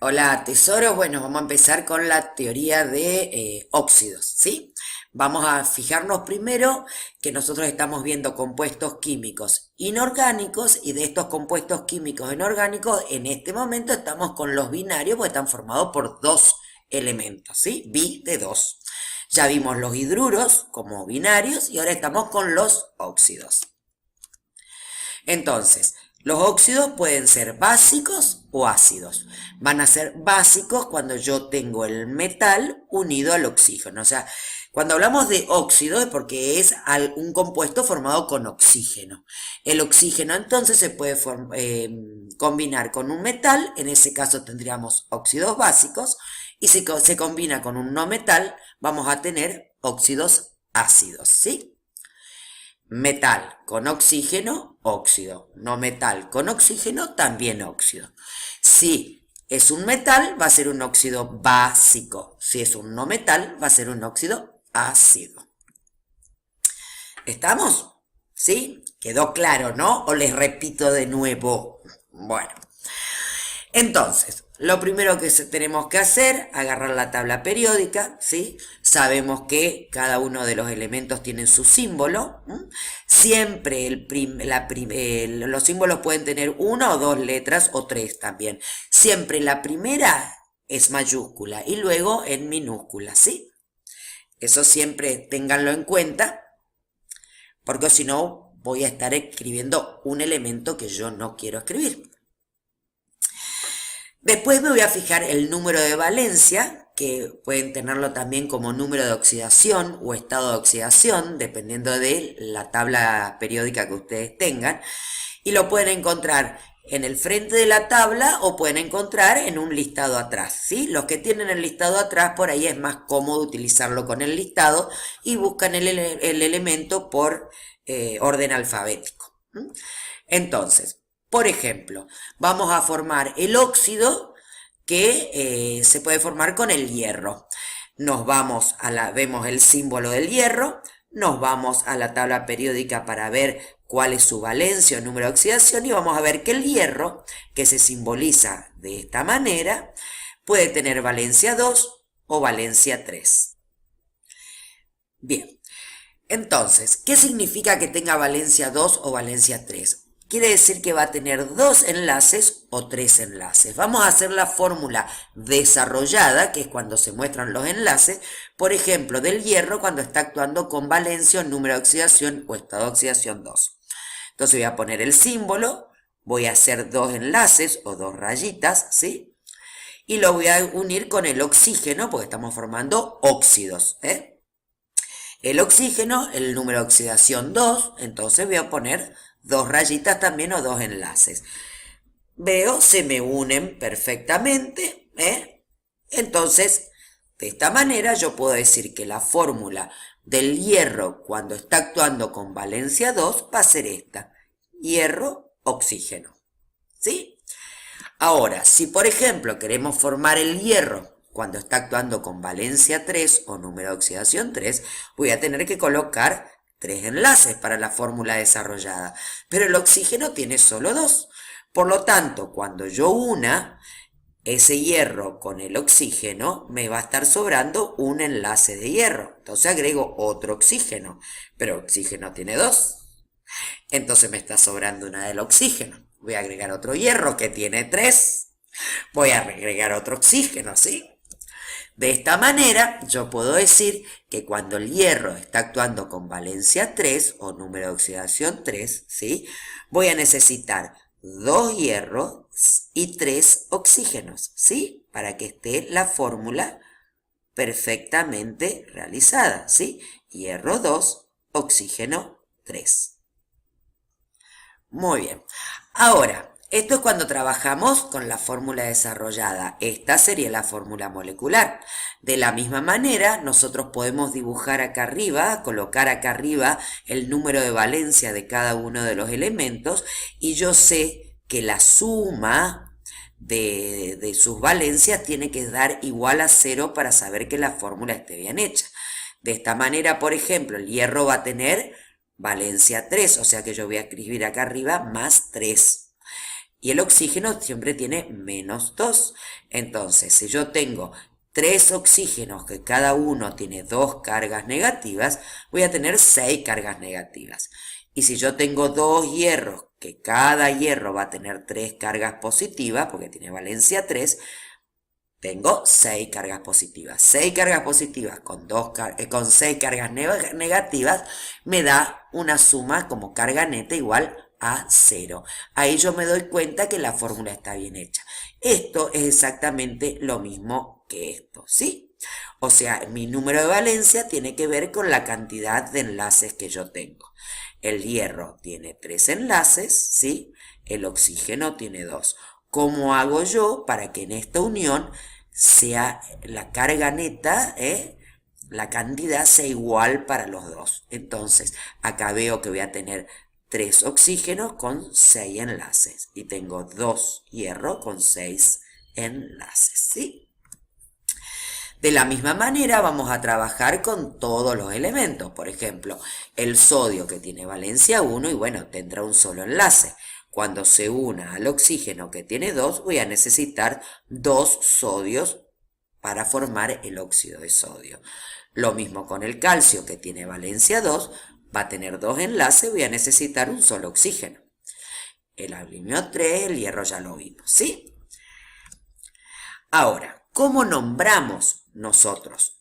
Hola, tesoros. Bueno, vamos a empezar con la teoría de óxidos, ¿sí? Vamos a fijarnos primero que nosotros estamos viendo compuestos químicos inorgánicos y de estos compuestos químicos inorgánicos en este momento estamos con los binarios porque están formados por dos elementos, ¿sí? Bi de dos. Ya vimos los hidruros como binarios y ahora estamos con los óxidos. Entonces, los óxidos pueden ser básicos o ácidos. Van a ser básicos cuando yo tengo el metal unido al oxígeno. O sea, cuando hablamos de óxido es porque es un compuesto formado con oxígeno. El oxígeno entonces se puede combinar con un metal, en ese caso tendríamos óxidos básicos, y si se combina con un no metal, vamos a tener óxidos ácidos, ¿sí? Metal con oxígeno, óxido. No metal con oxígeno, también óxido. Si es un metal, va a ser un óxido básico. Si es un no metal, va a ser un óxido ácido. ¿Estamos? ¿Sí? ¿Quedó claro, no? ¿O les repito de nuevo? Bueno. Entonces, lo primero que tenemos que hacer, agarrar la tabla periódica, ¿sí? Sabemos que cada uno de los elementos tienen su símbolo. ¿M? Siempre los símbolos pueden tener una o dos letras o tres también. Siempre la primera es mayúscula y luego en minúscula, ¿sí? Eso siempre ténganlo en cuenta, porque si no voy a estar escribiendo un elemento que yo no quiero escribir. Después me voy a fijar el número de valencia, que pueden tenerlo también como número de oxidación o estado de oxidación, dependiendo de la tabla periódica que ustedes tengan, y lo pueden encontrar en el frente de la tabla o pueden encontrar en un listado atrás, ¿sí? Los que tienen el listado atrás, por ahí es más cómodo utilizarlo con el listado y buscan el elemento por orden alfabético. Entonces, por ejemplo, vamos a formar el óxido que se puede formar con el hierro. Nos vamos vemos el símbolo del hierro, nos vamos a la tabla periódica para ver cuál es su valencia o número de oxidación y vamos a ver que el hierro, que se simboliza de esta manera, puede tener valencia 2 o valencia 3. Bien, entonces, ¿qué significa que tenga valencia 2 o valencia 3? Quiere decir que va a tener dos enlaces o tres enlaces. Vamos a hacer la fórmula desarrollada, que es cuando se muestran los enlaces, por ejemplo, del hierro cuando está actuando con valencia o número de oxidación o estado de oxidación 2. Entonces voy a poner el símbolo, voy a hacer dos enlaces o dos rayitas, ¿sí? Y lo voy a unir con el oxígeno, porque estamos formando óxidos, ¿eh? El oxígeno, el número de oxidación 2, entonces voy a poner dos rayitas también o dos enlaces. Veo, se me unen perfectamente, ¿eh? Entonces, de esta manera yo puedo decir que la fórmula del hierro cuando está actuando con valencia 2 va a ser esta. Hierro, oxígeno. ¿Sí? Ahora, si por ejemplo queremos formar el hierro cuando está actuando con valencia 3 o número de oxidación 3, voy a tener que colocar tres enlaces para la fórmula desarrollada. Pero el oxígeno tiene solo dos. Por lo tanto, cuando yo una ese hierro con el oxígeno, me va a estar sobrando un enlace de hierro. Entonces agrego otro oxígeno. Pero oxígeno tiene dos. Entonces me está sobrando una del oxígeno. Voy a agregar otro hierro que tiene tres. Voy a agregar otro oxígeno, ¿sí? De esta manera yo puedo decir que cuando el hierro está actuando con valencia 3 o número de oxidación 3, ¿sí? Voy a necesitar dos hierros y tres oxígenos, ¿sí? Para que esté la fórmula perfectamente realizada, ¿sí? Hierro 2, oxígeno 3. Muy bien. Ahora, esto es cuando trabajamos con la fórmula desarrollada. Esta sería la fórmula molecular. De la misma manera, nosotros podemos dibujar acá arriba, colocar acá arriba el número de valencia de cada uno de los elementos y yo sé que la suma de sus valencias tiene que dar igual a 0 para saber que la fórmula esté bien hecha. De esta manera, por ejemplo, el hierro va a tener valencia 3, o sea que yo voy a escribir acá arriba más 3. y el oxígeno siempre tiene -2. Entonces, si yo tengo 3 oxígenos que cada uno tiene 2 cargas negativas, voy a tener 6 cargas negativas. Y si yo tengo 2 hierros, que cada hierro va a tener 3 cargas positivas, porque tiene valencia 3, tengo 6 cargas positivas. 6 cargas positivas con 6 cargas negativas me da una suma como carga neta igual a 0. Ahí yo me doy cuenta que la fórmula está bien hecha. Esto es exactamente lo mismo que esto, ¿sí? O sea, mi número de valencia tiene que ver con la cantidad de enlaces que yo tengo. El hierro tiene 3 enlaces, ¿sí? El oxígeno tiene 2. ¿Cómo hago yo para que en esta unión sea la carga neta, la cantidad sea igual para los dos? Entonces, acá veo que voy a tener 3 oxígenos con 6 enlaces y tengo 2 hierro con 6 enlaces, ¿sí? De la misma manera vamos a trabajar con todos los elementos. Por ejemplo, el sodio que tiene valencia 1 y bueno, tendrá un solo enlace. Cuando se una al oxígeno que tiene 2, voy a necesitar 2 sodios para formar el óxido de sodio. Lo mismo con el calcio que tiene valencia 2, va a tener 2 enlaces, voy a necesitar un solo oxígeno. El aluminio 3, el hierro ya lo vimos, ¿sí? Ahora, ¿cómo nombramos nosotros?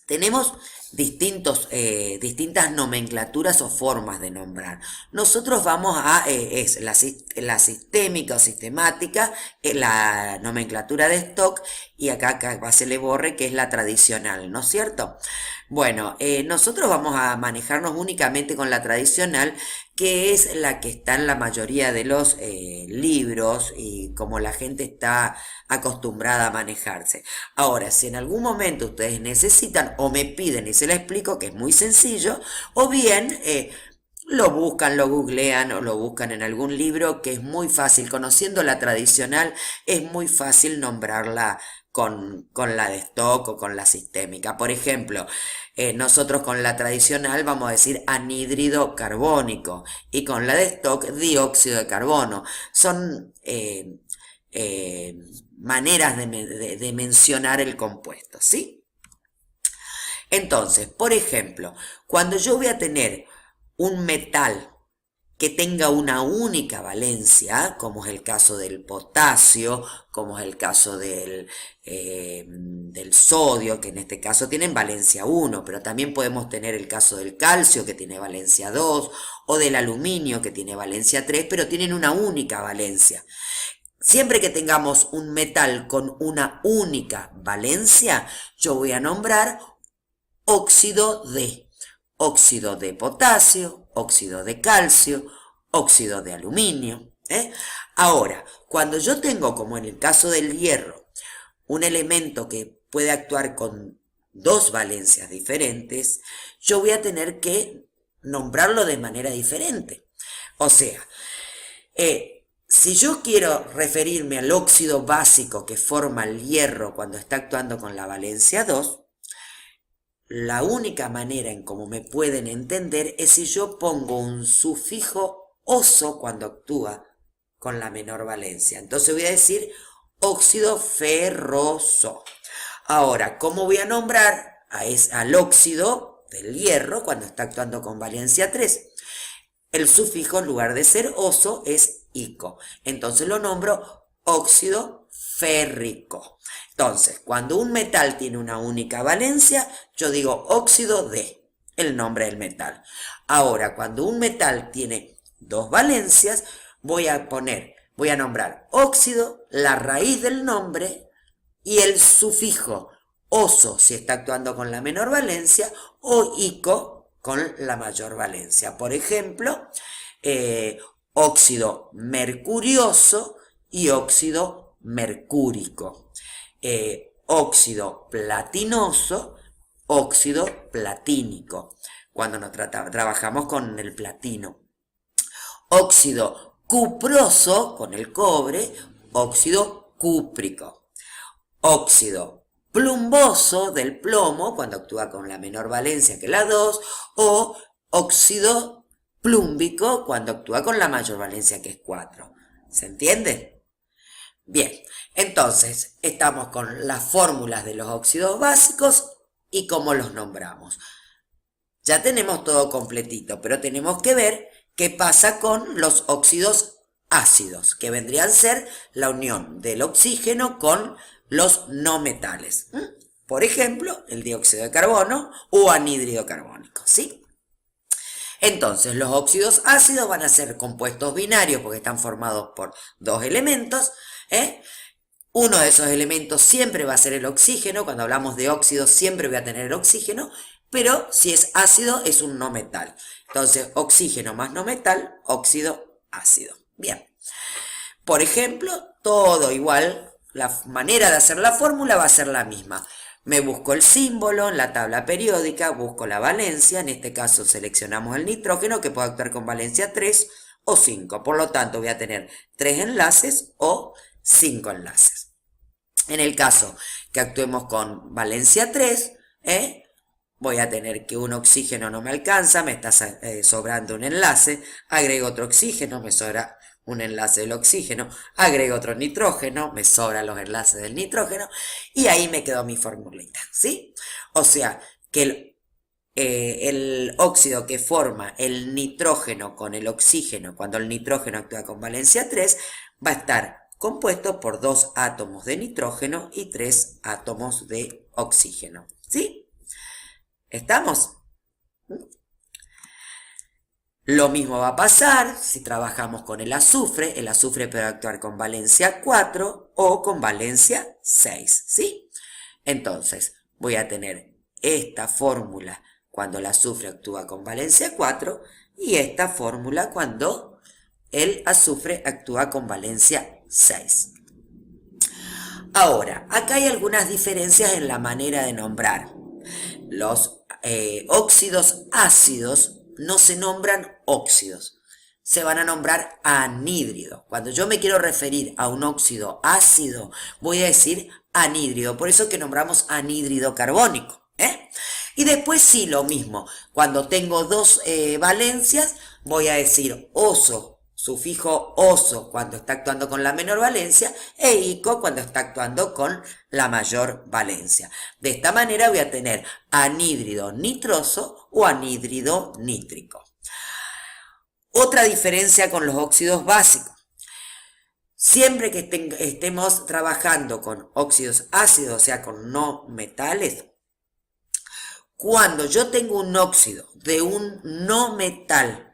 Tenemos distintas nomenclaturas o formas de nombrar. Nosotros vamos a la sistémica o sistemática, la nomenclatura de stock, y acá se le borre que es la tradicional, ¿no es cierto? Bueno, nosotros vamos a manejarnos únicamente con la tradicional, que es la que está en la mayoría de los libros y como la gente está acostumbrada a manejarse. Ahora, si en algún momento ustedes necesitan o me piden y se les explico que es muy sencillo, o bien lo buscan, lo googlean o lo buscan en algún libro, que es muy fácil. Conociendo la tradicional es muy fácil nombrarla con la de stock o con la sistémica. Por ejemplo, nosotros con la tradicional vamos a decir anhídrido carbónico y con la de stock dióxido de carbono. Son maneras de mencionar el compuesto, ¿sí? Entonces, por ejemplo, cuando yo voy a tener un metal que tenga una única valencia, como es el caso del potasio, como es el caso del sodio, que en este caso tienen valencia 1, pero también podemos tener el caso del calcio, que tiene valencia 2, o del aluminio, que tiene valencia 3, pero tienen una única valencia. Siempre que tengamos un metal con una única valencia, yo voy a nombrar óxido de potasio, óxido de calcio, óxido de aluminio. Ahora, cuando yo tengo, como en el caso del hierro, un elemento que puede actuar con 2 valencias diferentes, yo voy a tener que nombrarlo de manera diferente. O sea, si yo quiero referirme al óxido básico que forma el hierro cuando está actuando con la valencia 2, la única manera en cómo me pueden entender es si yo pongo un sufijo oso cuando actúa con la menor valencia. Entonces voy a decir óxido ferroso. Ahora, ¿cómo voy a nombrar al óxido del hierro cuando está actuando con valencia 3? El sufijo en lugar de ser oso es ico. Entonces lo nombro óxido férrico. Entonces, cuando un metal tiene una única valencia, yo digo óxido de, el nombre del metal. Ahora, cuando un metal tiene 2 valencias, voy a nombrar óxido, la raíz del nombre y el sufijo oso si está actuando con la menor valencia o ico con la mayor valencia. Por ejemplo, óxido mercurioso y óxido mercúrico. Óxido platinoso, óxido platínico, cuando trabajamos con el platino. Óxido cuproso, con el cobre, óxido cúprico. Óxido plumboso del plomo, cuando actúa con la menor valencia que la 2, o óxido plúmbico, cuando actúa con la mayor valencia que es 4. ¿Se entiende? Bien, entonces estamos con las fórmulas de los óxidos básicos y cómo los nombramos. Ya tenemos todo completito, pero tenemos que ver qué pasa con los óxidos ácidos, que vendrían a ser la unión del oxígeno con los no metales. Por ejemplo, el dióxido de carbono o anhídrido carbónico, ¿sí? Entonces, los óxidos ácidos van a ser compuestos binarios porque están formados por dos elementos, ¿eh? Uno de esos elementos siempre va a ser el oxígeno. Cuando hablamos de óxidos siempre voy a tener el oxígeno, pero si es ácido es un no metal. Entonces, oxígeno más no metal, óxido ácido. Bien. Por ejemplo, todo igual, la manera de hacer la fórmula va a ser la misma. Me busco el símbolo en la tabla periódica, busco la valencia, en este caso seleccionamos el nitrógeno que puede actuar con valencia 3 o 5. Por lo tanto, voy a tener 3 enlaces o 5 enlaces. En el caso que actuemos con valencia 3, voy a tener que un oxígeno no me alcanza, me está sobrando un enlace, agrego otro oxígeno, me sobra un enlace del oxígeno, agrego otro nitrógeno, me sobran los enlaces del nitrógeno, y ahí me quedó mi formulita, ¿sí? O sea, que el óxido que forma el nitrógeno con el oxígeno, cuando el nitrógeno actúa con valencia 3, va a estar compuesto por 2 átomos de nitrógeno y 3 átomos de oxígeno, ¿sí? ¿Estamos? Lo mismo va a pasar si trabajamos con el azufre puede actuar con valencia 4 o con valencia 6, ¿sí? Entonces, voy a tener esta fórmula cuando el azufre actúa con valencia 4 y esta fórmula cuando el azufre actúa con valencia 6. Ahora, acá hay algunas diferencias en la manera de nombrar. Los óxidos ácidos no se nombran óxidos, se van a nombrar anhídridos. Cuando yo me quiero referir a un óxido ácido, voy a decir anhídrido, por eso que nombramos anhídrido carbónico. Y después sí, lo mismo, cuando tengo dos valencias, voy a decir oso, sufijo oso cuando está actuando con la menor valencia e ico cuando está actuando con la mayor valencia. De esta manera voy a tener anhídrido nitroso o anhídrido nítrico. Otra diferencia con los óxidos básicos. Siempre que estemos trabajando con óxidos ácidos, o sea, con no metales, cuando yo tengo un óxido de un no metal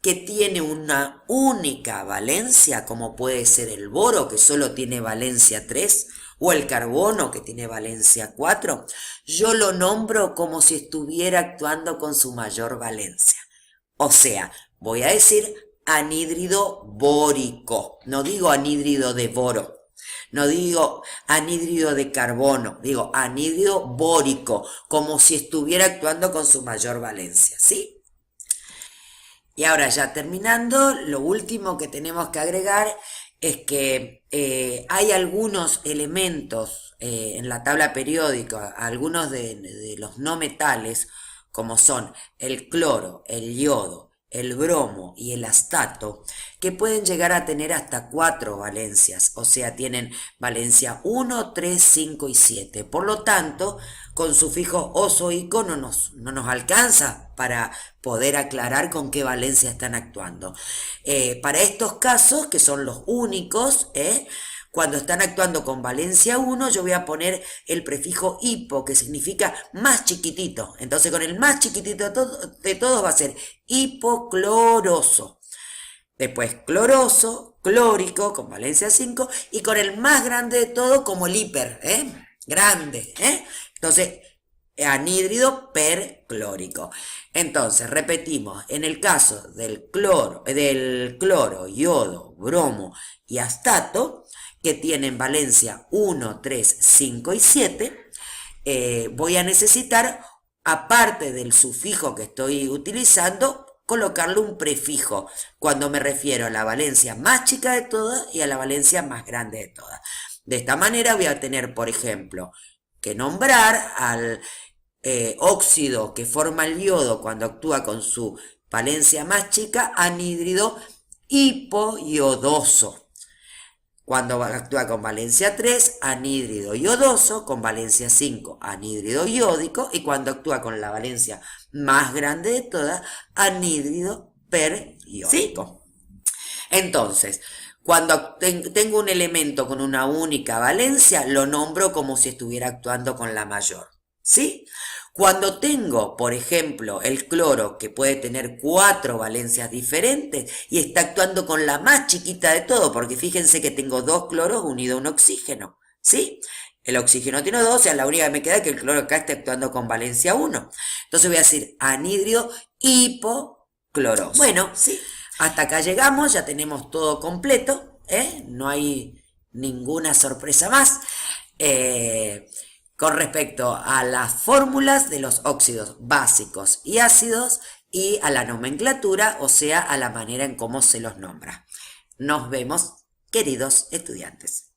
que tiene una única valencia, como puede ser el boro, que solo tiene valencia 3, o el carbono, que tiene valencia 4, yo lo nombro como si estuviera actuando con su mayor valencia. O sea, voy a decir anhídrido bórico, no digo anhídrido de boro. No digo anhídrido de carbono, digo anhídrido bórico, como si estuviera actuando con su mayor valencia, ¿sí? Y ahora ya terminando, lo último que tenemos que agregar es que hay algunos elementos en la tabla periódica, algunos de los no metales, como son el cloro, el yodo, el bromo y el astato, que pueden llegar a tener hasta 4 valencias, o sea, tienen valencia 1, 3, 5 y 7. Por lo tanto, con sufijo oso ico no nos alcanza para poder aclarar con qué valencia están actuando. Para estos casos, que son los únicos, cuando están actuando con valencia 1, yo voy a poner el prefijo hipo, que significa más chiquitito. Entonces, con el más chiquitito de todos va a ser hipocloroso. Después cloroso, clórico, con valencia 5. Y con el más grande de todo, como el hiper, grande. Entonces, anhídrido perclórico. Entonces, repetimos, en el caso del cloro, yodo, bromo y astato, que tienen valencia 1, 3, 5 y 7, voy a necesitar, aparte del sufijo que estoy utilizando, colocarle un prefijo cuando me refiero a la valencia más chica de todas y a la valencia más grande de todas. De esta manera voy a tener, por ejemplo, que nombrar al óxido que forma el yodo cuando actúa con su valencia más chica, anhídrido hipoyodoso. Cuando actúa con valencia 3, anhídrido iodoso, con valencia 5, anhídrido iódico, y cuando actúa con la valencia más grande de todas, anhídrido periódico. ¿Sí? Entonces, cuando tengo un elemento con una única valencia, lo nombro como si estuviera actuando con la mayor. ¿Sí? Cuando tengo, por ejemplo, el cloro que puede tener 4 valencias diferentes y está actuando con la más chiquita de todo, porque fíjense que tengo 2 cloros unidos a un oxígeno, ¿sí? El oxígeno tiene 2, o sea, la única que me queda es que el cloro acá está actuando con valencia 1. Entonces voy a decir anhídrido hipocloroso. Bueno, sí, hasta acá llegamos, ya tenemos todo completo, no hay ninguna sorpresa más. Con respecto a las fórmulas de los óxidos básicos y ácidos y a la nomenclatura, o sea, a la manera en cómo se los nombra. Nos vemos, queridos estudiantes.